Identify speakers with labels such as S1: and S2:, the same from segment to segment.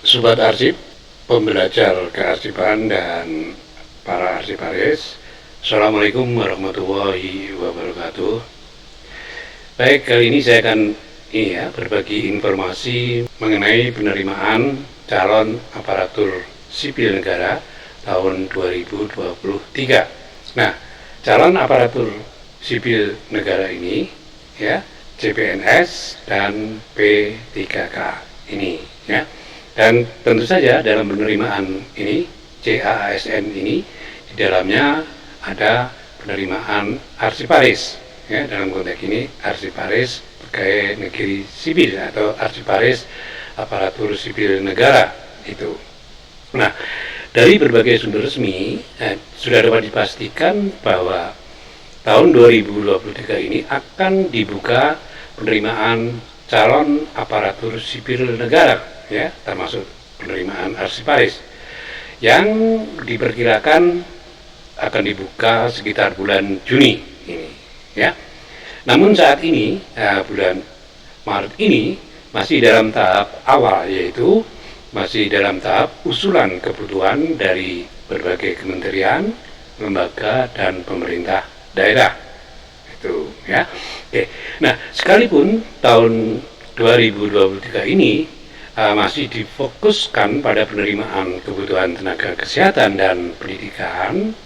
S1: Sobat Arsip, pembelajar kearsipan dan para arsiparis, Assalamualaikum warahmatullahi wabarakatuh. Baik, kali ini saya akan berbagi informasi mengenai penerimaan calon aparatur sipil negara tahun 2023. Nah, calon aparatur sipil negara ini CPNS dan P3K ini dan tentu saja dalam penerimaan ini CAASN ini di dalamnya ada penerimaan arsiparis dalam konteks ini arsiparis pegawai negeri sipil atau arsiparis aparatur sipil negara itu. Nah, dari berbagai sumber resmi sudah dapat dipastikan bahwa tahun 2023 ini akan dibuka penerimaan calon aparatur sipil negara termasuk penerimaan arsiparis yang diperkirakan akan dibuka sekitar bulan Juni ini Namun saat ini bulan Maret ini masih dalam tahap awal, yaitu masih dalam tahap usulan kebutuhan dari berbagai kementerian, lembaga dan pemerintah daerah itu Oke. Nah, sekalipun tahun 2023 ini masih difokuskan pada penerimaan kebutuhan tenaga kesehatan dan pendidikan,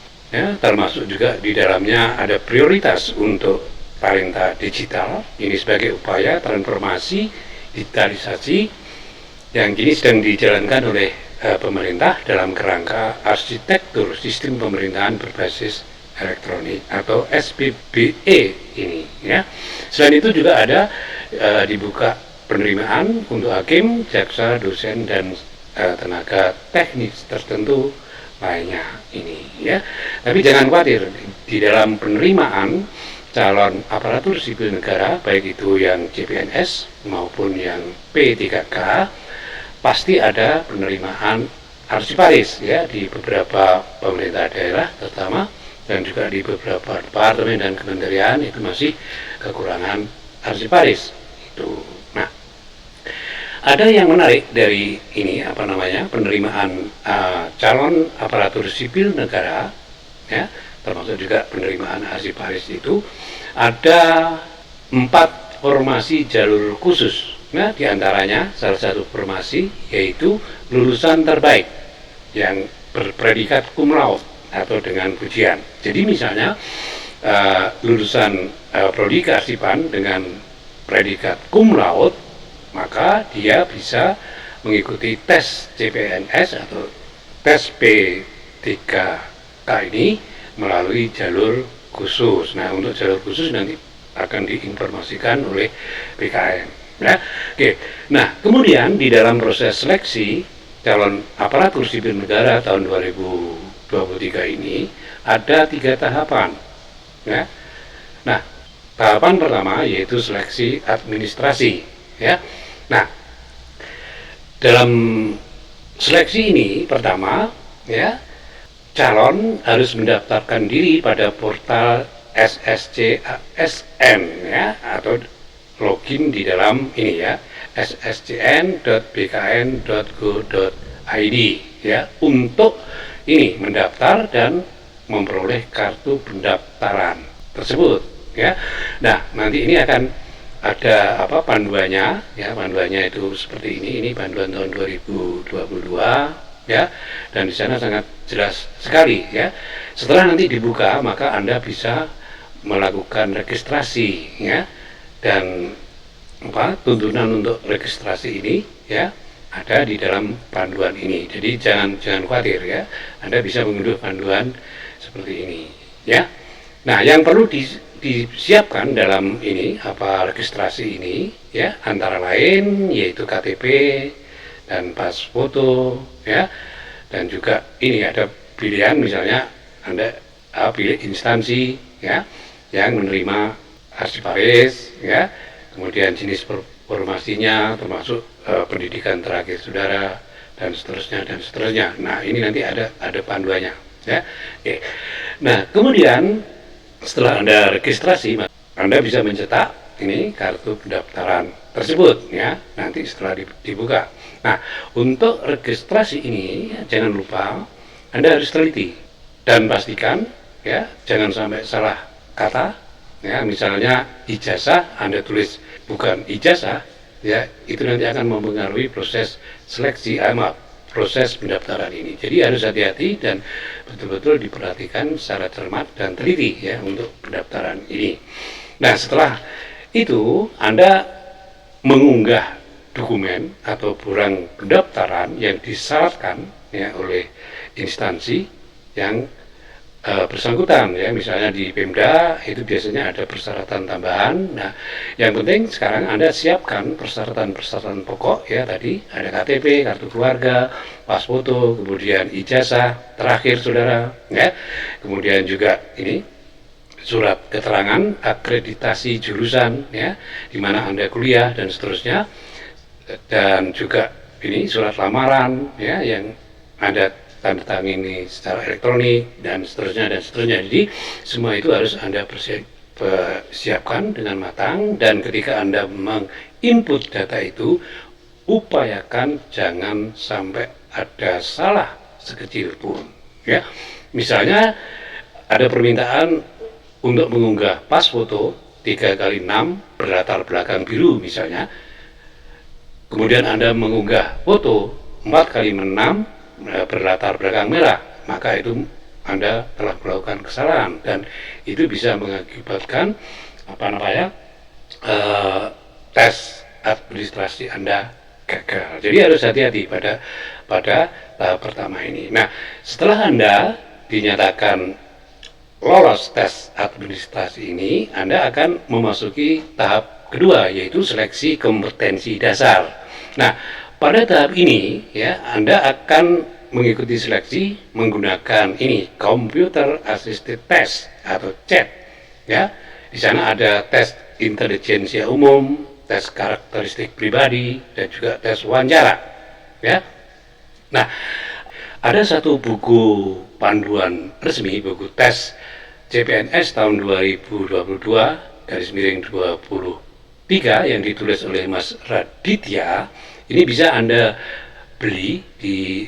S1: termasuk juga di dalamnya ada prioritas untuk talenta digital, ini sebagai upaya transformasi digitalisasi yang kini sedang dijalankan oleh pemerintah dalam kerangka arsitektur sistem pemerintahan berbasis elektronik atau SPBE ini Selain itu juga ada dibuka penerimaan untuk hakim, jaksa, dosen dan tenaga teknis tertentu lainnya ini Tapi jangan khawatir, di dalam penerimaan calon aparatur sipil negara baik itu yang CPNS maupun yang P3K pasti ada penerimaan arsiparis di beberapa pemerintah daerah terutama, dan juga di beberapa departemen dan kementerian itu masih kekurangan arsiparis itu. Nah, ada yang menarik dari ini penerimaan calon aparatur sipil negara termasuk juga penerimaan arsiparis itu ada 4 formasi jalur khusus. Nah, diantaranya salah satu formasi yaitu lulusan terbaik yang berpredikat cum laude atau dengan pujian. Jadi misalnya lulusan prodi kearsipan dengan predikat cum laude, maka dia bisa mengikuti tes CPNS atau tes P3K ini melalui jalur khusus. Nah, untuk jalur khusus nanti akan diinformasikan oleh BKN. Oke. Nah, kemudian di dalam proses seleksi calon aparatur sipil negara tahun 2023 ini ada 3 tahapan. Nah, tahapan pertama yaitu seleksi administrasi. Nah, dalam seleksi ini pertama calon harus mendaftarkan diri pada portal SSC ASN atau login di dalam ini sscn.bkn.go.id untuk ini mendaftar dan memperoleh kartu pendaftaran tersebut Nah, nanti ini akan ada panduannya panduannya itu seperti ini panduan tahun 2022 dan di sana sangat jelas sekali Setelah nanti dibuka maka Anda bisa melakukan registrasi dan tuntunan untuk registrasi ini ada di dalam panduan ini. Jadi jangan khawatir Anda bisa mengunduh panduan seperti ini Nah, yang perlu disiapkan dalam ini registrasi ini antara lain yaitu KTP dan pas foto dan juga ini ada pilihan, misalnya Anda pilih instansi yang menerima arsiparis kemudian jenis formasinya termasuk pendidikan terakhir saudara dan seterusnya. Nah, ini nanti ada panduannya Oke. Nah, kemudian setelah Anda registrasi, Anda bisa mencetak ini kartu pendaftaran tersebut nanti setelah dibuka. Nah, untuk registrasi ini jangan lupa Anda harus teliti dan pastikan ya jangan sampai salah kata ya, misalnya ijazah Anda tulis bukan ijazah ya, itu nanti akan mempengaruhi proses seleksi proses pendaftaran ini. Jadi harus hati-hati dan betul-betul diperhatikan secara cermat dan teliti ya untuk pendaftaran ini. Nah, setelah itu Anda mengunggah dokumen atau borang pendaftaran yang disyaratkan ya oleh instansi yang bersangkutan ya, misalnya di Pemda itu biasanya ada persyaratan tambahan. Nah, yang penting sekarang Anda siapkan persyaratan pokok ya, tadi ada KTP, kartu keluarga, pas foto, kemudian ijazah terakhir saudara ya, kemudian juga ini surat keterangan akreditasi jurusan ya di mana Anda kuliah dan seterusnya, dan juga ini surat lamaran ya yang Anda tanda tangan ini secara elektronik dan seterusnya dan seterusnya. Jadi semua itu harus Anda persiapkan dengan matang, dan ketika Anda menginput data itu upayakan jangan sampai ada salah sekecil pun ya. Misalnya ada permintaan untuk mengunggah pas foto 3x6 berlatar belakang biru misalnya, kemudian Anda mengunggah foto 4x6 berlatar belakang merah, maka itu Anda telah melakukan kesalahan dan itu bisa mengakibatkan tes administrasi Anda gagal. Jadi harus hati-hati pada tahap pertama ini. Nah, setelah Anda dinyatakan lolos tes administrasi ini, Anda akan memasuki tahap kedua, yaitu seleksi kompetensi dasar. Nah, pada tahap ini ya Anda akan mengikuti seleksi menggunakan ini Computer Assisted Test atau CAT ya. Di sana ada tes intelijensia umum, tes karakteristik pribadi, dan juga tes wawancara ya. Nah, ada satu buku panduan resmi, buku tes CPNS tahun 2022/23 yang ditulis oleh Mas Raditya. Ini bisa Anda beli di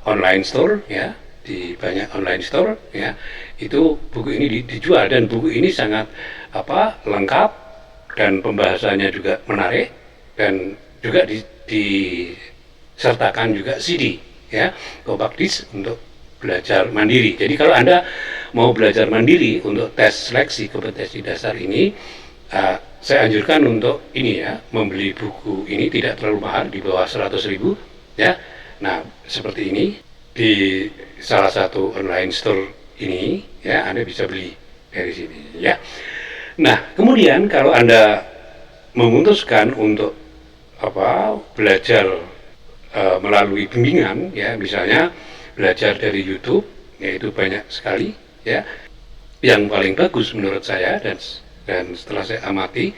S1: online store ya, di banyak online store ya. Itu buku ini dijual, dan buku ini sangat lengkap dan pembahasannya juga menarik, dan juga disertakan juga CD ya, compact disc untuk belajar mandiri. Jadi kalau Anda mau belajar mandiri untuk tes seleksi kompetensi dasar ini, saya anjurkan untuk ini ya, membeli buku ini tidak terlalu mahal, di bawah 100.000 ya. Nah, seperti ini di salah satu online store ini ya, Anda bisa beli dari sini ya. Nah, kemudian kalau Anda memutuskan untuk belajar melalui bimbingan ya, misalnya belajar dari YouTube, yaitu banyak sekali ya. Yang paling bagus menurut saya dan setelah saya amati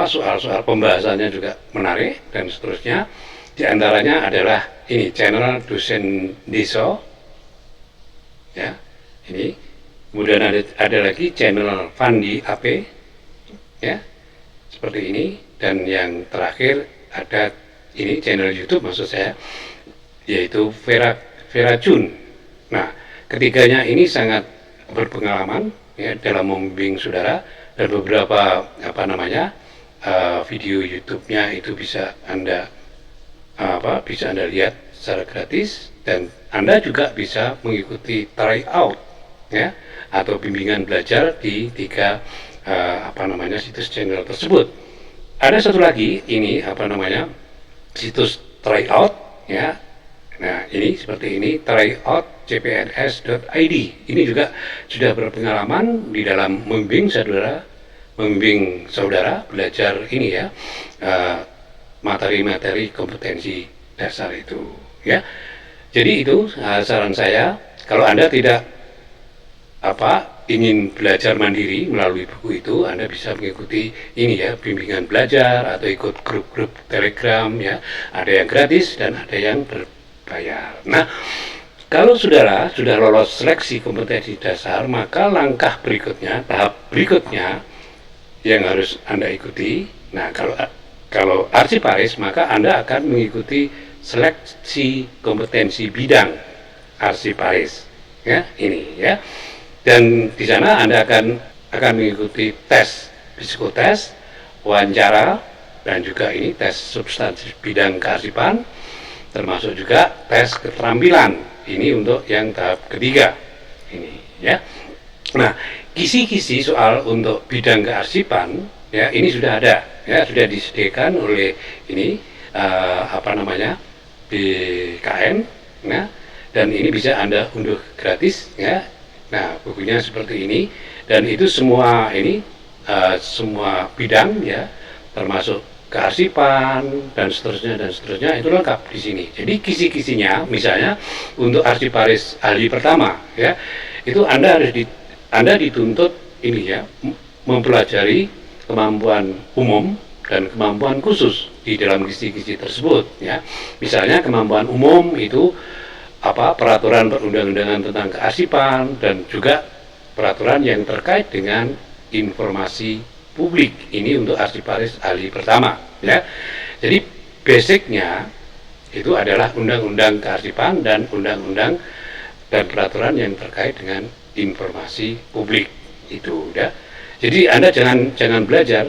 S1: soal-soal pembahasannya juga menarik dan seterusnya, di antaranya adalah ini channel dosen Deso ya, ini kemudian ada lagi channel Fandi AP ya, seperti ini, dan yang terakhir ada ini channel YouTube maksud saya, yaitu Vera Jun. Nah, ketiganya ini sangat berpengalaman ya dalam membimbing saudara, dan beberapa video YouTube-nya itu bisa Anda lihat secara gratis, dan Anda juga bisa mengikuti try out ya atau bimbingan belajar di tiga situs channel tersebut. Ada satu lagi ini situs try out ya. Nah, ini seperti ini, tryoutcpns.id. Ini juga sudah berpengalaman di dalam membimbing saudara belajar ini ya, materi-materi kompetensi dasar itu ya. Jadi itu saran saya, kalau Anda tidak ingin belajar mandiri melalui buku itu, Anda bisa mengikuti ini ya, bimbingan belajar atau ikut grup-grup Telegram ya. Ada yang gratis dan ada yang berbayar. Nah, kalau saudara sudah lolos seleksi kompetensi dasar, maka langkah berikutnya, tahap berikutnya yang harus Anda ikuti. Nah, kalau arsiparis, maka Anda akan mengikuti seleksi kompetensi bidang arsiparis, ya, ini ya. Dan di sana Anda akan mengikuti tes psikotes, wawancara, dan juga ini tes substansi bidang kearsipan, termasuk juga tes keterampilan. Ini untuk yang tahap ketiga ini ya. Nah, kisi-kisi soal untuk bidang kearsipan ya ini sudah ada ya, sudah disediakan oleh ini BKN, nah, dan ini bisa Anda unduh gratis ya. Nah, bukunya seperti ini, dan itu semua ini semua bidang ya, termasuk kearsipan dan seterusnya itu lengkap di sini. Jadi kisi-kisinya misalnya untuk arsiparis ahli pertama ya, itu Anda dituntut ini ya, mempelajari kemampuan umum dan kemampuan khusus di dalam kisi-kisi tersebut ya. Misalnya kemampuan umum itu peraturan perundang-undangan tentang kearsipan dan juga peraturan yang terkait dengan informasi publik. Ini untuk arsiparis ahli pertama ya. Jadi basicnya itu adalah undang-undang kearsipan dan undang-undang dan peraturan yang terkait dengan informasi publik itu ya. Jadi Anda jangan belajar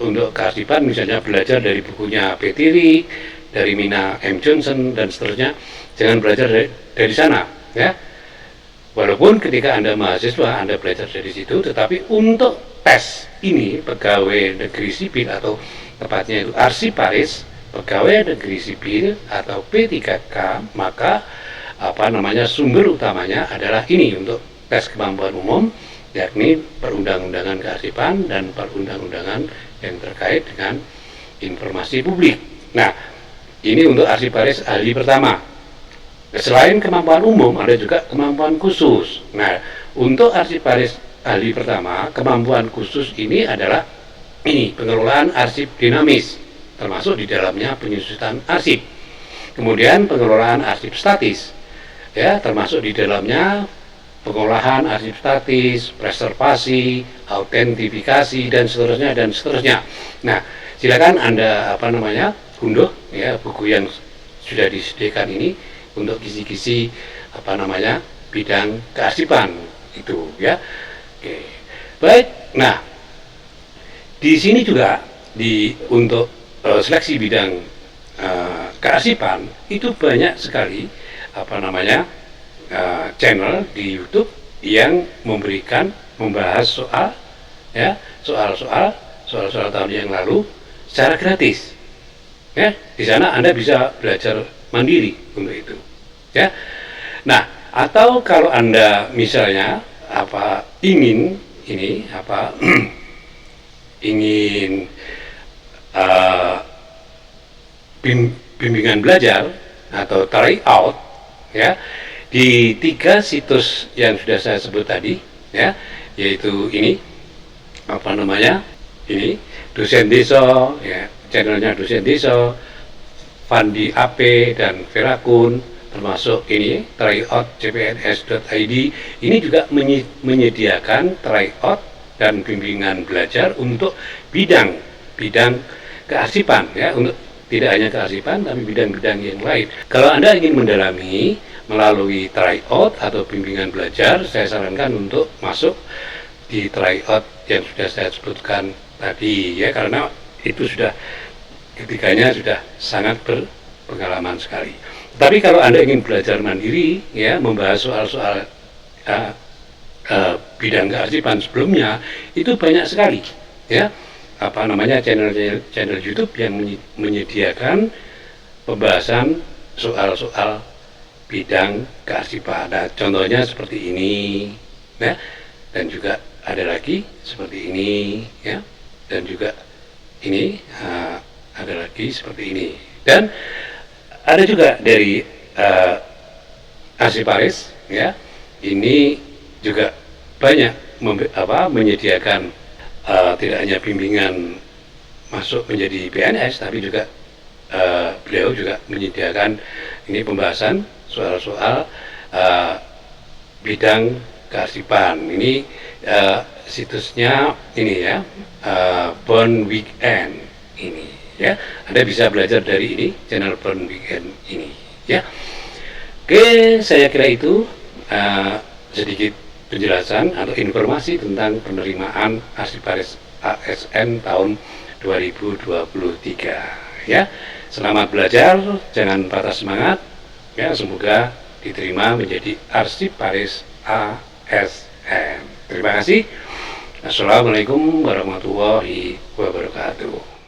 S1: untuk kearsipan misalnya belajar dari bukunya Petiri, dari Mina M. Johnson dan seterusnya. Jangan belajar dari sana ya. Walaupun ketika Anda mahasiswa Anda belajar dari situ, tetapi untuk tes ini pegawai negeri sipil atau tepatnya itu arsiparis pegawai negeri sipil atau P3K, maka sumber utamanya adalah ini untuk tes kemampuan umum, yakni perundang-undangan kearsipan dan perundang-undangan yang terkait dengan informasi publik. Nah, ini untuk arsiparis ahli pertama. Selain kemampuan umum, ada juga kemampuan khusus. Nah, untuk arsiparis ahli pertama, kemampuan khusus ini adalah ini pengelolaan arsip dinamis, termasuk di dalamnya penyusutan arsip. Kemudian pengelolaan arsip statis, ya, termasuk di dalamnya pengolahan arsip statis, preservasi, autentifikasi dan seterusnya. Nah, silakan Anda unduh ya buku yang sudah disediakan ini untuk kisi-kisi bidang kearsipan itu ya. Oke. Baik. Nah, di sini juga untuk seleksi bidang kearsipan itu banyak sekali channel di YouTube yang membahas soal-soal tahun yang lalu secara gratis. Ya, di sana Anda bisa belajar mandiri untuk itu. Ya. Nah, atau kalau Anda misalnya ingin bimbingan belajar atau try out ya di 3 situs yang sudah saya sebut tadi ya, yaitu ini Dosen Deso ya, channelnya Dosen Deso, Fandi AP dan Verakun, termasuk ini tryout.cpns.id. Ini juga menyediakan tryout dan bimbingan belajar untuk bidang kearsipan ya, untuk tidak hanya kearsipan tapi bidang-bidang yang lain. Kalau Anda ingin mendalami melalui tryout atau bimbingan belajar, saya sarankan untuk masuk di tryout yang sudah saya sebutkan tadi ya, karena itu sudah ketiganya sudah sangat berpengalaman sekali. Tapi kalau Anda ingin belajar mandiri ya, membahas soal-soal bidang kearsipan sebelumnya, itu banyak sekali ya channel YouTube yang menyediakan pembahasan soal-soal bidang kearsipan. Nah, contohnya seperti ini ya, dan juga ada lagi seperti ini ya, dan juga ini ada lagi seperti ini, dan ada juga dari arsiparis ya, ini juga banyak menyediakan tidak hanya bimbingan masuk menjadi PNS, tapi juga beliau juga menyediakan ini pembahasan soal-soal bidang kearsipan. Ini situsnya ini ya, Bon Weekend ini ya. Anda bisa belajar dari ini, channel Burn Weekend ini, ya. Oke, saya kira itu sedikit penjelasan atau informasi tentang penerimaan Arsiparis ASN tahun 2023, ya. Selamat belajar, jangan patah semangat, ya. Semoga diterima menjadi Arsiparis ASN. Terima kasih. Assalamualaikum warahmatullahi wabarakatuh.